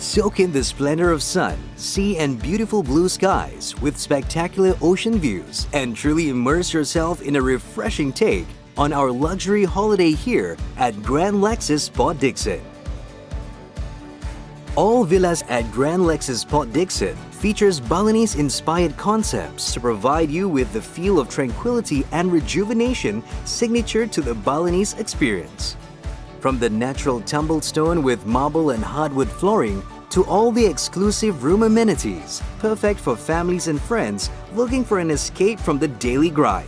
Soak in the splendor of sun, sea, and beautiful blue skies with spectacular ocean views and truly immerse yourself in a refreshing take on our luxury holiday here at Grand Lexis Port Dickson. All villas at Grand Lexis Port Dickson features Balinese-inspired concepts to provide you with the feel of tranquility and rejuvenation signature to the Balinese experience. From the natural tumbled stone with marble and hardwood flooring to all the exclusive room amenities, perfect for families and friends looking for an escape from the daily grind.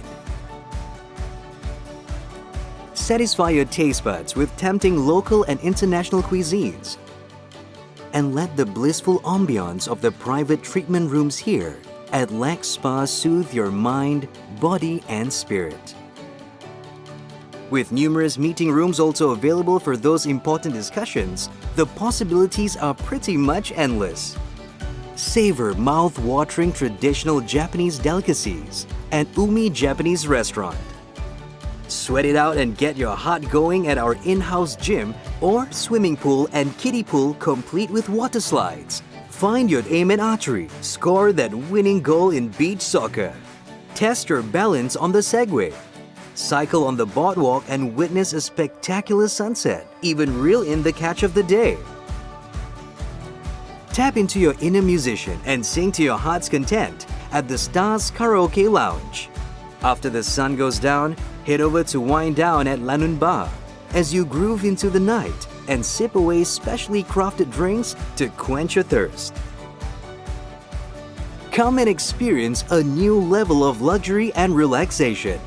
Satisfy your taste buds with tempting local and international cuisines, and let the blissful ambiance of the private treatment rooms here at Lex Spa soothe your mind, body, and spirit. With numerous meeting rooms also available for those important discussions, the possibilities are pretty much endless. Savor mouth-watering traditional Japanese delicacies at Umi Japanese Restaurant. Sweat it out and get your heart going at our in-house gym or swimming pool and kiddie pool complete with water slides. Find your aim in archery, score that winning goal in beach soccer. Test your balance on the Segway. Cycle on the boardwalk and witness a spectacular sunset, even reel in the catch of the day. Tap into your inner musician and sing to your heart's content at the Stars Karaoke Lounge. After the sun goes down, head over to wind down at Lanun Bar as you groove into the night and sip away specially crafted drinks to quench your thirst. Come and experience a new level of luxury and relaxation.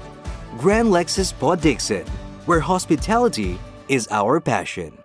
Grand Lexis Port Dickson, where hospitality is our passion.